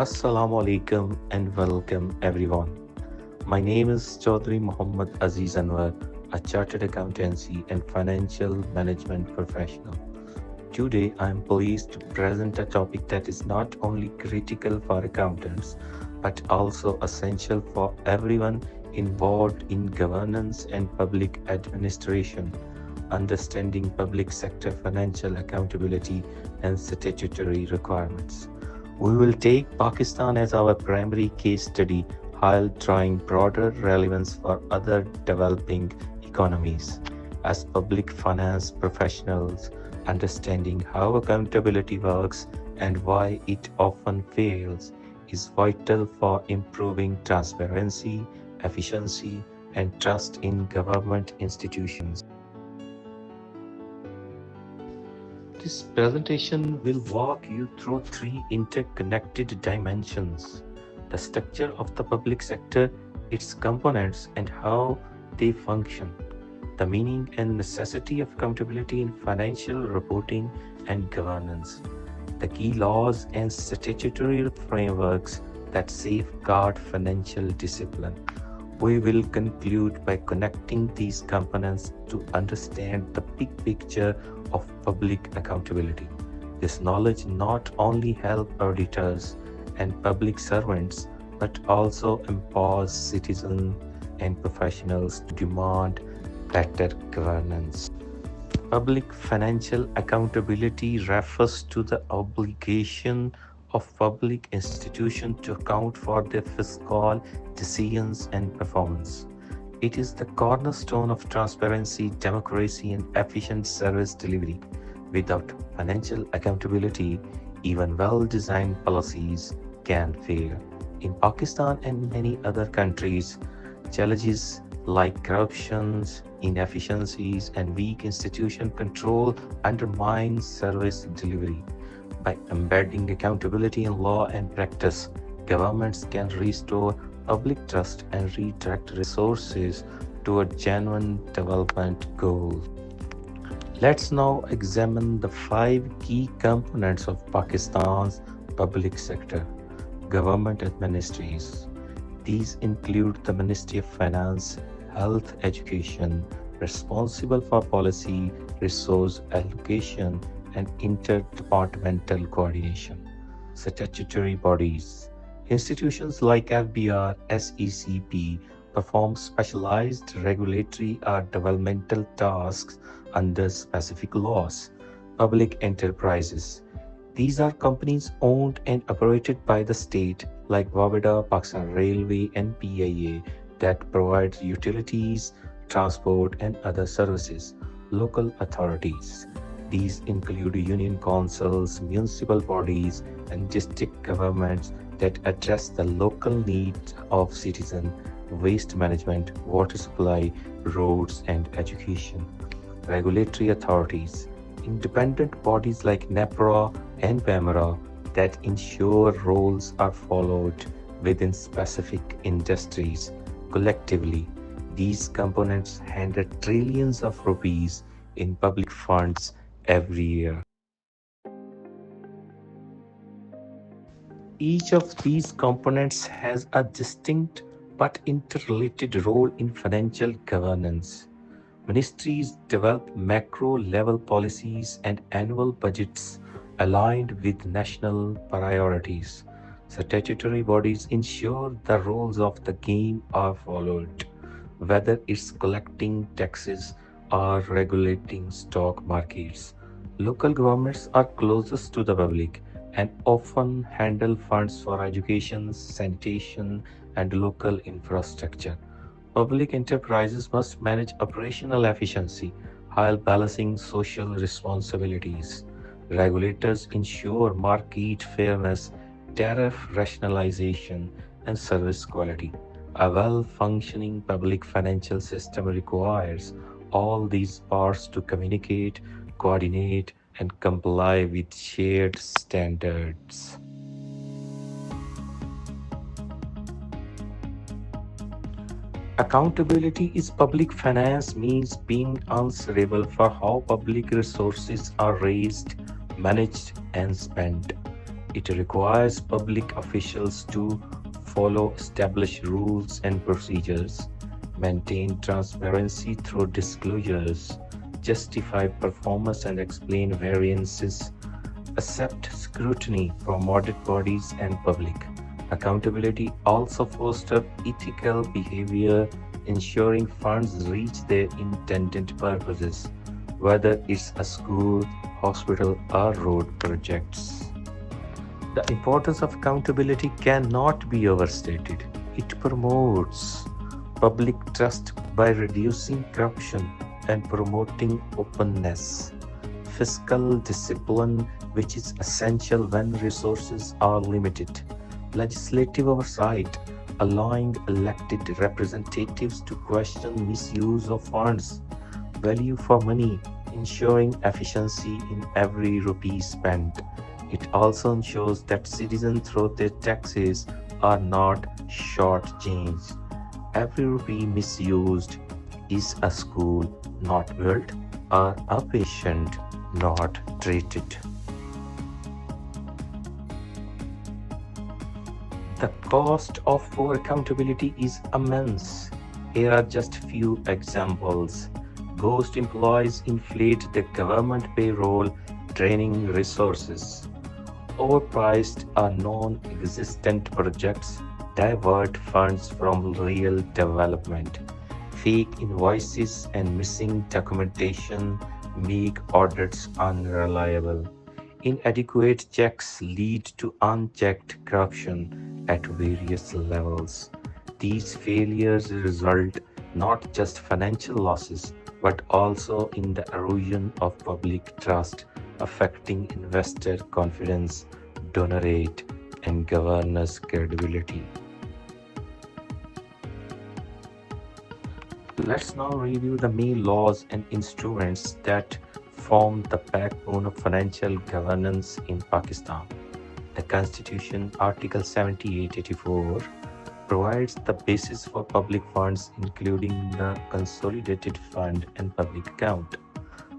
Assalamu alaikum and welcome everyone. My name is Chaudhry Muhammad Aziz Anwar, a chartered accountancy and financial management professional. Today I am pleased to present a topic that is not only critical for accountants but also essential for everyone involved in governance and public administration, understanding public sector financial accountability and statutory requirements. We will take Pakistan as our primary case study while drawing broader relevance for other developing economies. As public finance professionals, understanding how accountability works and why it often fails is vital for improving transparency, efficiency, and trust in government institutions. This presentation will walk you through three interconnected dimensions: the structure of the public sector, its components, and how they function, the meaning and necessity of accountability in financial reporting and governance, the key laws and statutory frameworks that safeguard financial discipline. We will conclude by connecting these components to understand the big picture of public accountability. This knowledge not only helps auditors and public servants but also empowers citizens and professionals to demand better governance. Public financial accountability refers to the obligation of public institutions to account for their fiscal decisions and performance. It is the cornerstone of transparency, democracy, and efficient service delivery. Without financial accountability, even well-designed policies can fail. In Pakistan and many other countries, challenges like corruption, inefficiencies, and weak institution control undermine service delivery. By embedding accountability in law and practice, governments can restore public trust and redirect resources toward genuine development goals. Let's now examine the five key components of Pakistan's public sector. Government administrations. These include the Ministry of Finance, Health, Education, responsible for policy, resource allocation, and interdepartmental coordination. Statutory bodies. Institutions like FBR, SECP perform specialized regulatory or developmental tasks under specific laws. Public enterprises. These are companies owned and operated by the state, like Wabida, Pakistan Railway, and PIA, that provide utilities, transport, and other services. Local authorities. These include union councils, municipal bodies, and district governments that address the local needs of citizens, waste management, water supply, roads, and education. Regulatory authorities. Independent bodies like NEPRA and PEMRA that ensure rules are followed within specific industries. Collectively, these components handle trillions of rupees in public funds every year. Each of these components has a distinct but interrelated role in financial governance. Ministries develop macro-level policies and annual budgets aligned with national priorities. Statutory bodies ensure the rules of the game are followed, whether it's collecting taxes or regulating stock markets. Local governments are closest to the public and often handle funds for education, sanitation, and local infrastructure. Public enterprises must manage operational efficiency while balancing social responsibilities. Regulators ensure market fairness, tariff rationalization, and service quality. A well-functioning public financial system requires all these parts to communicate, coordinate, and comply with shared standards. Accountability is public finance means being answerable for how public resources are raised, managed, and spent. It requires public officials to follow established rules and procedures, maintain transparency through disclosures, justify performance and explain variances, accept scrutiny from audit bodies and public. Accountability also fosters ethical behavior, ensuring funds reach their intended purposes, whether it's a school, hospital, or road projects. The importance of accountability cannot be overstated. It promotes public trust by reducing corruption and promoting openness. Fiscal discipline, which is essential when resources are limited. Legislative oversight, allowing elected representatives to question misuse of funds. Value for money, ensuring efficiency in every rupee spent. It also ensures that citizens through their taxes are not shortchanged. Every rupee misused is a school not built or a patient not treated. The cost of poor accountability is immense. Here are just few examples. Ghost employees inflate the government payroll, draining resources. Overpriced or non-existent projects divert funds from real development. Fake invoices and missing documentation make audits unreliable. Inadequate checks lead to unchecked corruption at various levels. These failures result not just financial losses but also in the erosion of public trust, affecting investor confidence, donor rate, and governance credibility. Let's now review the main laws and instruments that form the backbone of financial governance in Pakistan. The Constitution, Article 7884, provides the basis for public funds, including the Consolidated Fund and Public Account.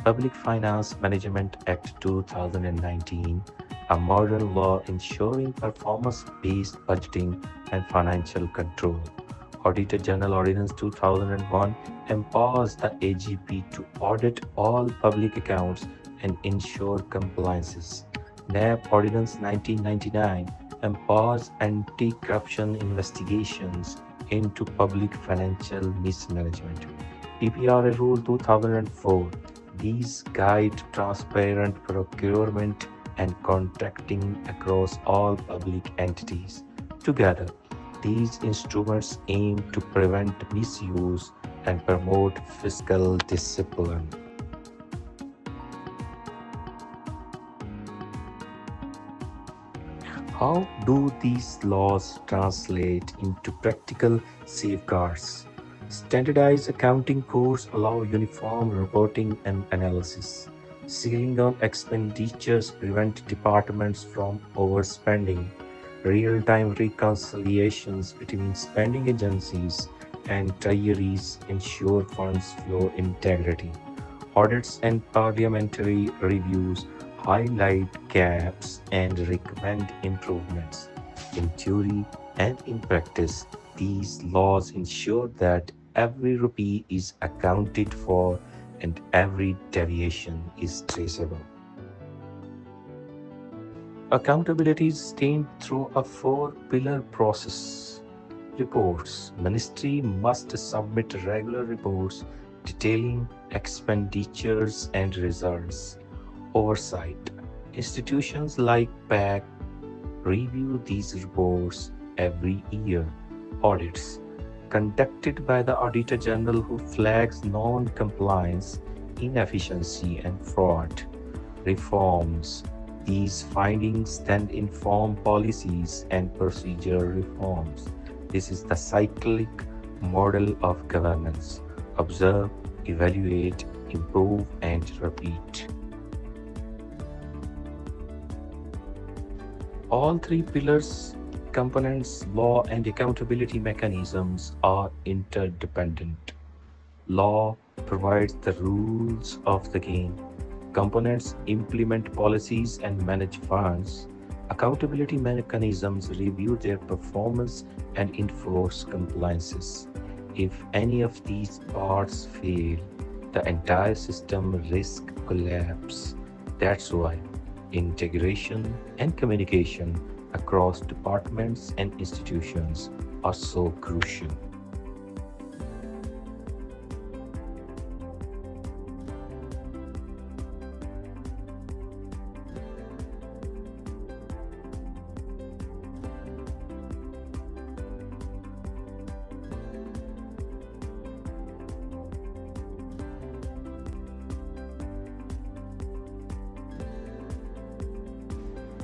Public Finance Management Act 2019, a modern law ensuring performance-based budgeting and financial control. Auditor General Ordinance 2001 empowers the AGP to audit all public accounts and ensure compliances. NAB Ordinance 1999 empowers anti-corruption investigations into public financial mismanagement. PPRA Rule 2004. These guide transparent procurement and contracting across all public entities. Together, these instruments aim to prevent misuse and promote fiscal discipline. How do these laws translate into practical safeguards? Standardized accounting codes allow uniform reporting and analysis. Sealing on expenditures prevent departments from overspending. Real-time reconciliations between spending agencies and treasuries ensure funds flow integrity. Audits and parliamentary reviews highlight gaps and recommend improvements. In theory and in practice, these laws ensure that every rupee is accounted for and every deviation is traceable. Accountability is attained through a four-pillar process. Reports. Ministry must submit regular reports detailing expenditures and results. Oversight. Institutions like PAC review these reports every year. Audits. Conducted by the Auditor General who flags non-compliance, inefficiency, and fraud. Reforms. These findings then inform policies and procedural reforms. This is the cyclic model of governance. Observe, evaluate, improve, and repeat. All three pillars, components, law, and accountability mechanisms are interdependent. Law provides the rules of the game. Components implement policies and manage funds. Accountability mechanisms review their performance and enforce compliances. If any of these parts fail, the entire system risks collapse. That's why integration and communication across departments and institutions are so crucial.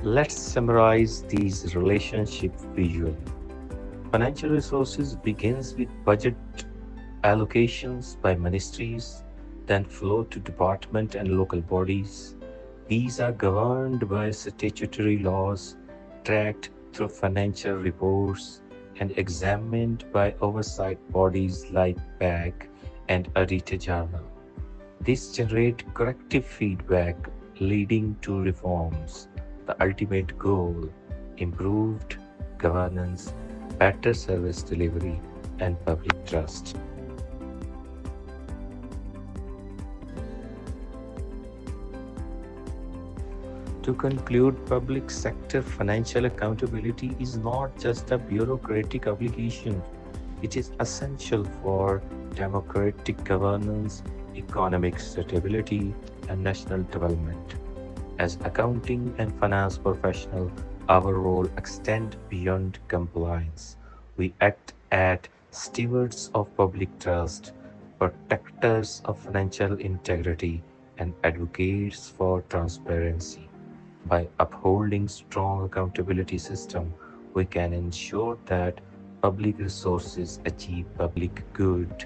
Let's summarize these relationships visually. Financial resources begins with budget allocations by ministries, then flow to department and local bodies. These are governed by statutory laws, tracked through financial reports, and examined by oversight bodies like PAC and Auditor General. This generates corrective feedback leading to reforms. The ultimate goal: improved governance, better service delivery, and public trust. To conclude, public sector financial accountability is not just a bureaucratic obligation, it is essential for democratic governance, economic stability, and national development. As accounting and finance professionals, our role extends beyond compliance. We act as stewards of public trust, protectors of financial integrity, and advocates for transparency. By upholding strong accountability system, we can ensure that public resources achieve public good,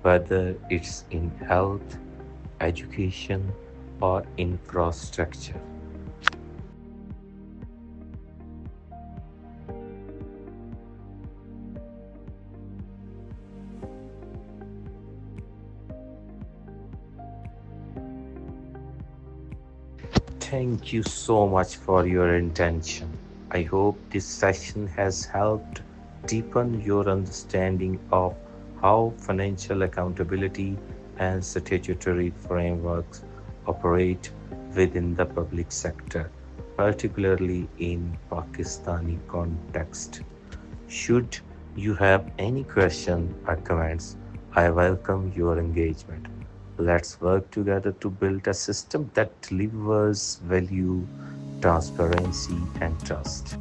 whether it's in health, education, or infrastructure. Thank you so much for your intention. I hope this session has helped deepen your understanding of how financial accountability and statutory frameworks operate within the public sector, particularly in Pakistani context. Should you have any question or comments, I welcome your engagement. Let's work together to build a system that delivers value, transparency, and trust.